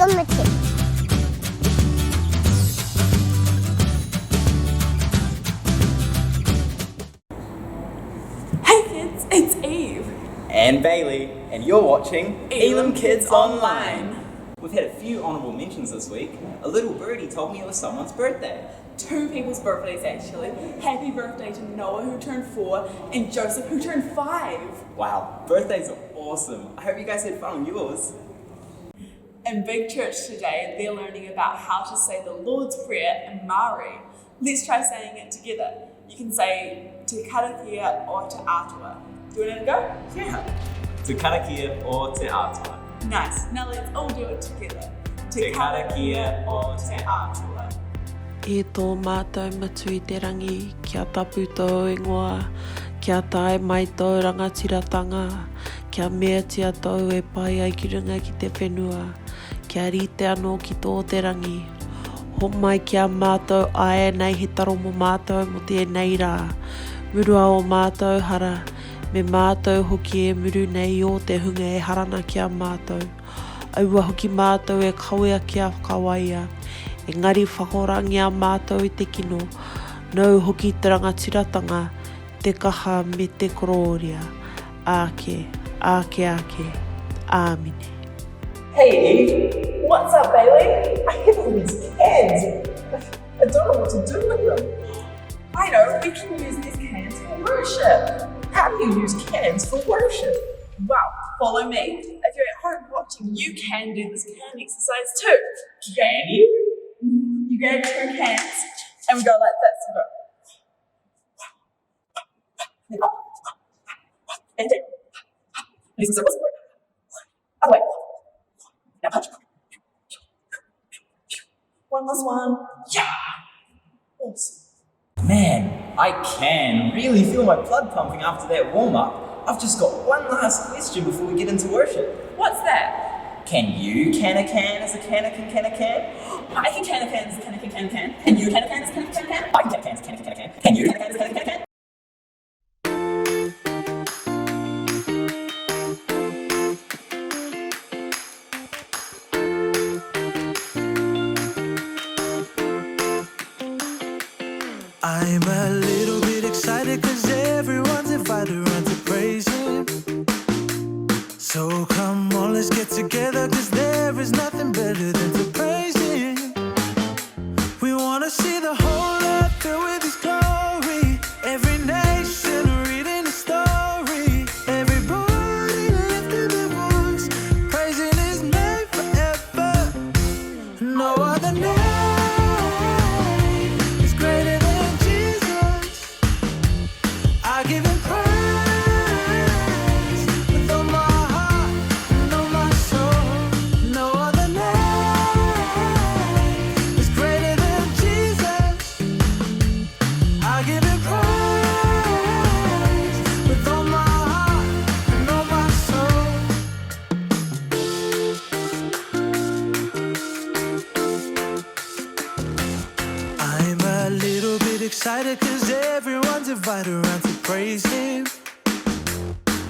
Welcome to Hey kids, it's Eve and Bailey, and you're watching Elim Kids Online. We've had a few honourable mentions this week. A little birdie told me it was someone's birthday. 2 people's birthdays actually. Happy birthday to Noah who turned 4 and Joseph who turned 5. Wow, birthdays are awesome. I hope you guys had fun on yours. In Big Church today, they're learning about how to say the Lord's Prayer in Maori. Let's try saying it together. You can say te karakia or te atua. Do you want to go? Yeah. Te karakia o te atua. Nice. Now let's all do it together. Te karakia o te atua. E tō mātou matu i te rangi, kia tapu tō ingoa, kia tae mai tō rangatiratanga, kia mea tia tō e pai ai ki runga ki te whenua, kia rite anō ki tō te rangi. Ho mai kia mātou ae nei he taro mo mātou mo te nei rā. Murua o mātou hara, me mātou hoki e muru nei o te hunga e harana kia mātou. Aua hoki mātou e kawea kia whakawaia. Engari whakorangi a mātou i te kino, nau hoki te rangatiratanga, te kaha me te kororia. Ake, ake, ake. Amine. Hey Eve, what's up Bailey? I have all these cans. I don't know what to do with them. I know, we can use these cans for worship. How do you use cans for worship? Well, follow me. If you're at home watching, you can do this can exercise too. Can you? You grab 2 cans and we go like this. We go. And down. Do some circles. Other way. Now punch. One last one. Yeah! Awesome. Man, I can really feel my blood pumping after that warm-up. I've just got one last question before we get into worship. What's that? Can you can a can as a can a can a can? I can can a can as a can a can can can. Can you can a can as a can a can can? I can can a can as a can a can can. Can you can a can as a can a can can? I'm a little bit excited cause everyone's invited around to praise him. So come on, let's get together cause there is nothing better than to praise him. We wanna see the whole earth filled with his glory. Every nation reading his story. Everybody lifting their voice, praising his name forever. No other name is greater than Jesus. I give him praise with all my heart and all my soul. No other name is greater than Jesus. I give him praise with all my heart and all my soul. I'm a little bit excited cause everyone's invited around to praise him.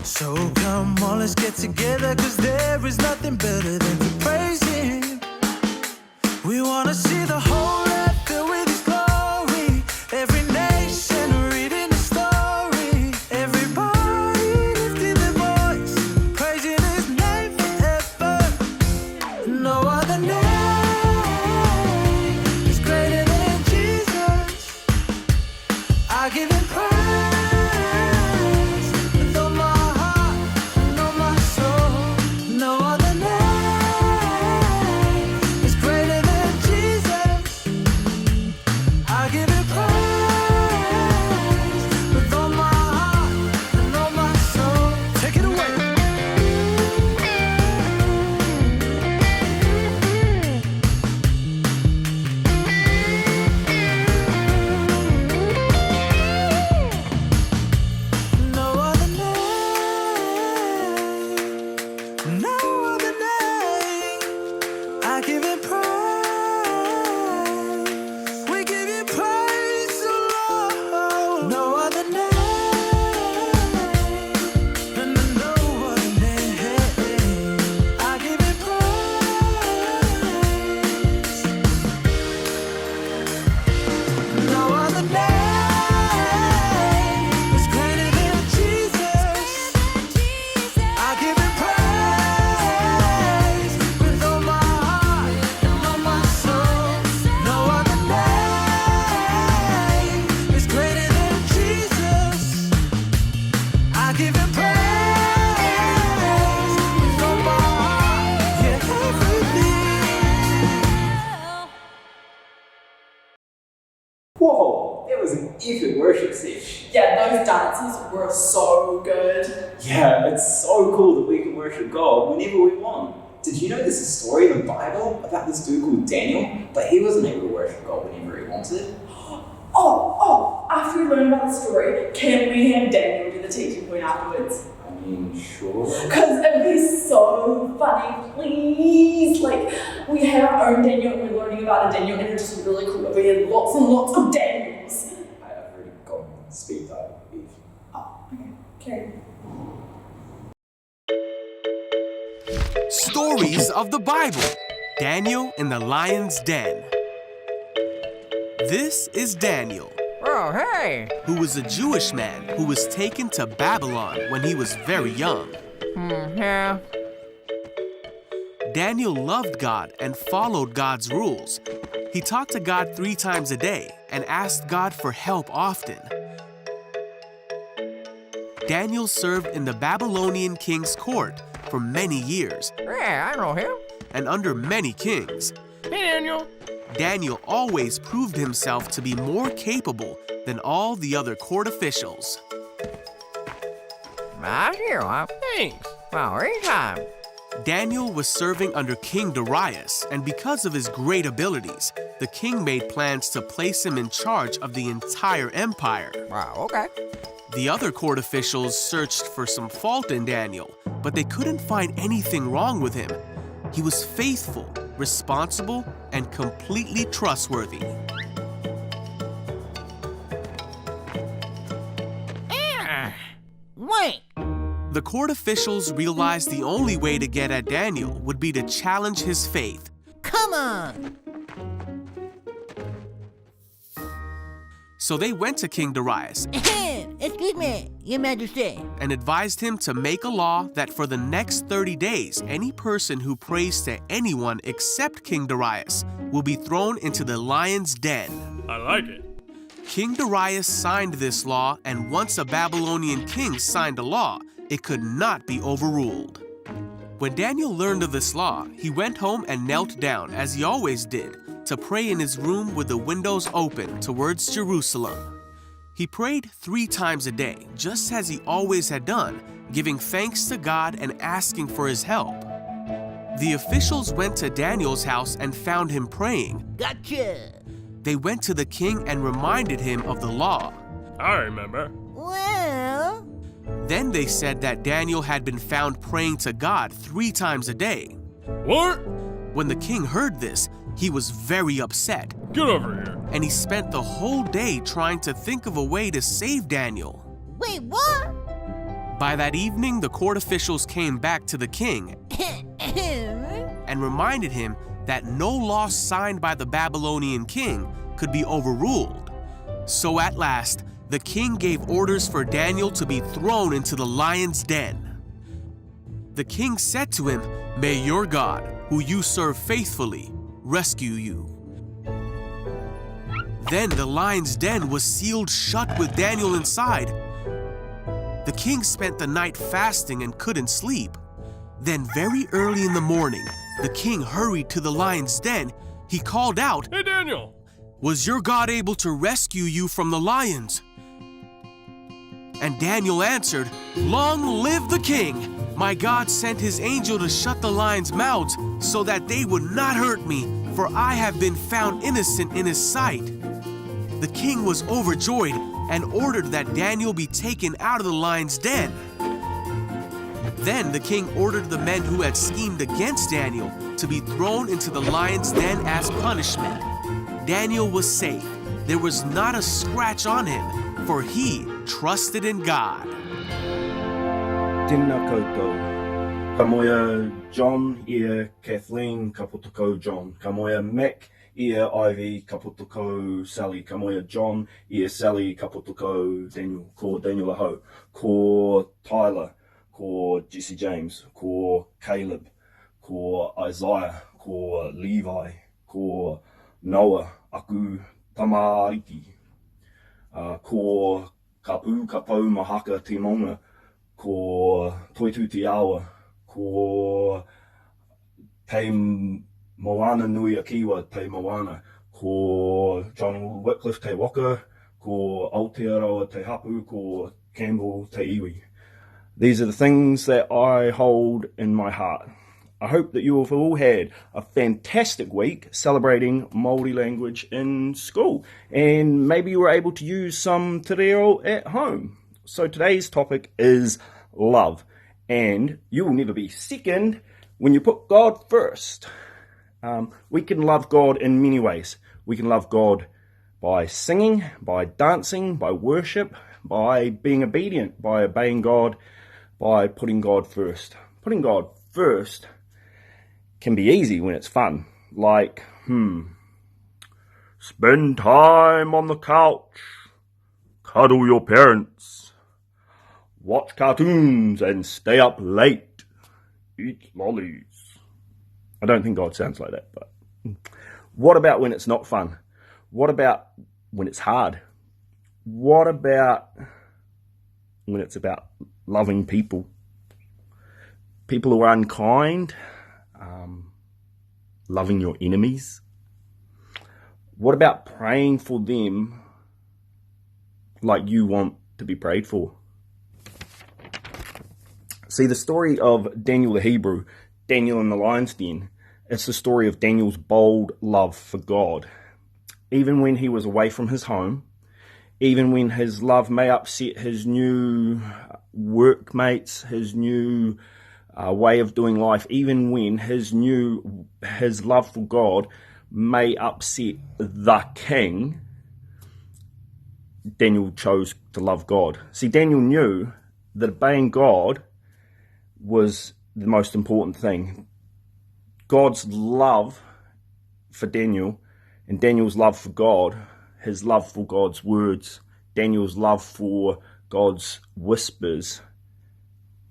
So come on, let's get together cause there is nothing better than to praise him. We wanna see the whole earth filled with his glory. Every nation reading his story. Everybody lifting their voice, praising his name forever. No other name is greater than Jesus. I give him praise with all my heart and all my soul. No other name is greater than Jesus. I give him praise with all my heart and all my soul. Take it away. No other name, no other name. I give him praise. We give you praise, oh Lord. No other name, no other name. I give him praise. Whoa, that was an epic worship session. Yeah, those dances were so good. Yeah, it's so cool that we can worship God whenever we want. Did you know there's a story in the Bible about this dude called Daniel? But he wasn't able to worship God whenever he wanted. After we learn about the story, can we have Daniel do the teaching point afterwards? I mean, sure. Because it would be so funny, please. Like, we have our own Daniel and we're learning about a Daniel and it's just really cool that we had lots and lots of Daniels. I've already got speed dial. Oh, okay. Carry on. Stories of the Bible. Daniel in the Lion's Den. This is Daniel. Oh, hey! Who was a Jewish man who was taken to Babylon when he was very young. Yeah. Daniel loved God and followed God's rules. He talked to God 3 times a day and asked God for help often. Daniel served in the Babylonian king's court for many years Yeah, I know him. and under many kings. Hey, Daniel. Daniel always proved himself to be more capable than all the other court officials. Thanks. Well, anytime. Daniel was serving under King Darius, and because of his great abilities, the king made plans to place him in charge of the entire empire. Wow, okay. The other court officials searched for some fault in Daniel, but they couldn't find anything wrong with him. He was faithful, responsible, and completely trustworthy. Wait. The court officials realized the only way to get at Daniel would be to challenge his faith. Come on. So they went to King Darius Excuse me, Your Majesty. and advised him to make a law that for the next 30 days, any person who prays to anyone except King Darius will be thrown into the lion's den. I like it. King Darius signed this law, and once a Babylonian king signed a law, it could not be overruled. When Daniel learned of this law, he went home and knelt down, as he always did, to pray in his room with the windows open towards Jerusalem. He prayed 3 times a day, just as he always had done, giving thanks to God and asking for his help. The officials went to Daniel's house and found him praying. Gotcha. They went to the king and reminded him of the law. I remember. Well, Then they said that Daniel had been found praying to God 3 times a day. What? When the king heard this, he was very upset, Get over here. and he spent the whole day trying to think of a way to save Daniel. wait, what? By that evening, the court officials came back to the king and reminded him that no law signed by the Babylonian king could be overruled. So at last, the king gave orders for Daniel to be thrown into the lion's den. The king said to him, "May your God, who you serve faithfully, rescue you." Then the lion's den was sealed shut with Daniel inside. The king spent the night fasting and couldn't sleep. Then very early in the morning, the king hurried to the lion's den. He called out, Hey, Daniel. "Was your God able to rescue you from the lions?" And Daniel answered, "Long live the king! My God sent his angel to shut the lions' mouths so that they would not hurt me, for I have been found innocent in his sight." The king was overjoyed and ordered that Daniel be taken out of the lion's den. Then the king ordered the men who had schemed against Daniel to be thrown into the lion's den as punishment. Daniel was safe. There was not a scratch on him, for he trusted in God. Tēnā koutou. Ka moia John ia Kathleen ka potoko John. Ka moia Mick ia Ivy ka potoko Sally. Ka moia John ia Sally ka potoko Daniel. Ko Daniel ahau. Ko Tyler. Ko Jesse James. Ko Caleb. Ko Isaiah. Ko Levi. Ko Noah. Aku tamariki. Ko Kapu Kapau Mahaka Timonga. Ko Toitu Te Awa, ko Te Moana Nui a Kiwa Te Moana, ko John Wycliffe te waka, ko Aotearoa te hapu, ko Campbell te iwi. These are the things that I hold in my heart. I hope that you have all had a fantastic week celebrating Māori language in school, and maybe you were able to use some te reo at home. So today's topic is love, and you will never be second when you put God first. We can love God in many ways. We can love God by singing, by dancing, by worship, by being obedient, by obeying God, by putting God first. Putting God first can be easy when it's fun, like, spend time on the couch, cuddle your parents, watch cartoons and stay up late, eat lollies. I don't think God sounds like that, but what about when it's not fun? What about when it's hard? What about when it's about loving people? People who are unkind, loving your enemies. What about praying for them like you want to be prayed for? See, the story of Daniel the Hebrew, Daniel in the lion's den, it's the story of Daniel's bold love for God. Even when he was away from his home, even when his love may upset his new workmates, his new way of doing life, even when his love for God may upset the king, Daniel chose to love God. See, Daniel knew that obeying God was the most important thing. God's love for Daniel and Daniel's love for God, his love for God's words, Daniel's love for God's whispers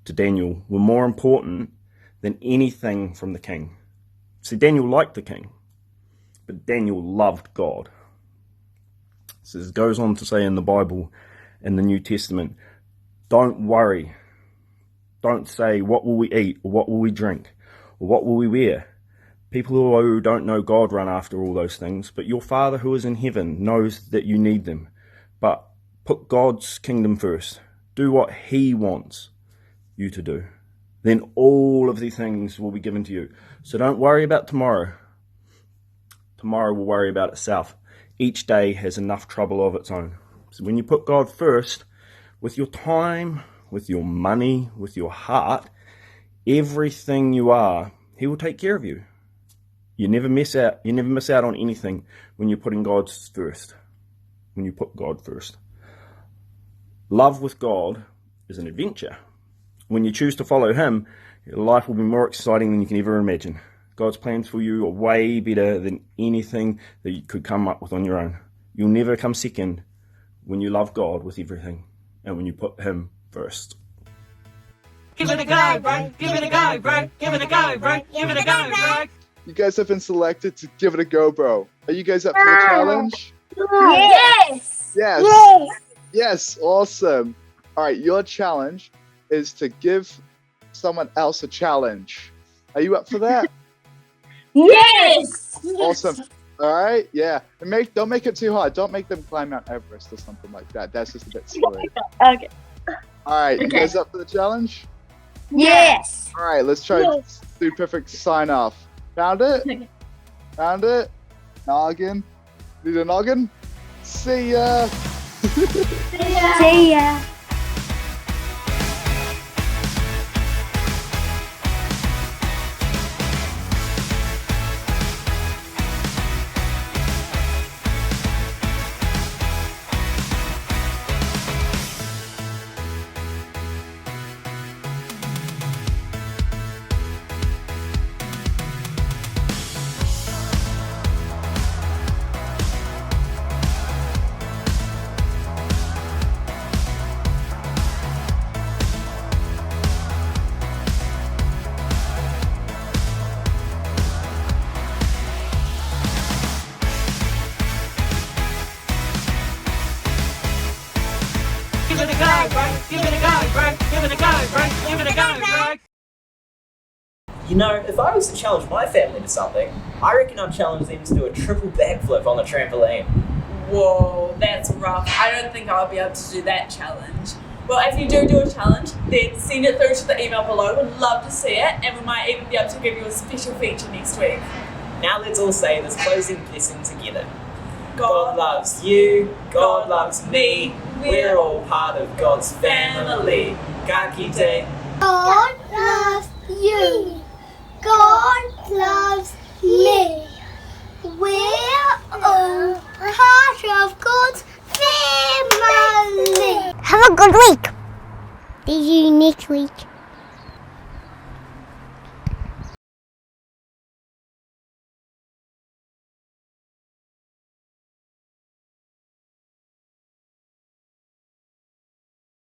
to Daniel were more important than anything from the king. See, Daniel liked the king, but Daniel loved God. So it goes on to say in the Bible, in the New Testament, don't worry. Don't say, what will we eat, or what will we drink, or what will we wear? People who don't know God run after all those things, but your Father who is in heaven knows that you need them. But put God's kingdom first. Do what He wants you to do. Then all of these things will be given to you. So don't worry about tomorrow. Tomorrow will worry about itself. Each day has enough trouble of its own. So when you put God first, with your time, with your money, with your heart, everything you are, He will take care of you. You never miss out. You never miss out on anything when you're putting God first. When you put God first. Love with God is an adventure. When you choose to follow Him, your life will be more exciting than you can ever imagine. God's plans for you are way better than anything that you could come up with on your own. You'll never come second when you love God with everything and when you put Him first. Give it a go, bro. Give it a go, bro. Give it a go, bro. Give it a go, bro. You guys have been selected to give it a go, bro. Are you guys up for the challenge? Yes. Yes. Yes. Awesome. All right. Your challenge is to give someone else a challenge. Are you up for that? Yes. Awesome. All right. Yeah. And don't make it too hard. Don't make them climb Mount Everest or something like that. That's just a bit silly. Okay. All right. You Okay. guys up for the challenge? Yes. All right. Let's try to do perfect sign off. Found it? Found it? Noggin? Need a noggin? See ya! See ya. Give it a go, bro. Give it a go, bro. Give it a go, bro. Give it a go, bro. You know, if I was to challenge my family to something, I reckon I'd challenge them to do a triple backflip on the trampoline. Whoa, that's rough. I don't think I'll be able to do that challenge. Well, if you do a challenge, then send it through to the email below. We'd love to see it, and we might even be able to give you a special feature next week. Now let's all say this closing blessing together. God loves you, God loves me, we're all part of God's family. Ka kite. God loves you. God loves me. We're all part of God's family. Have a good week. See you next week.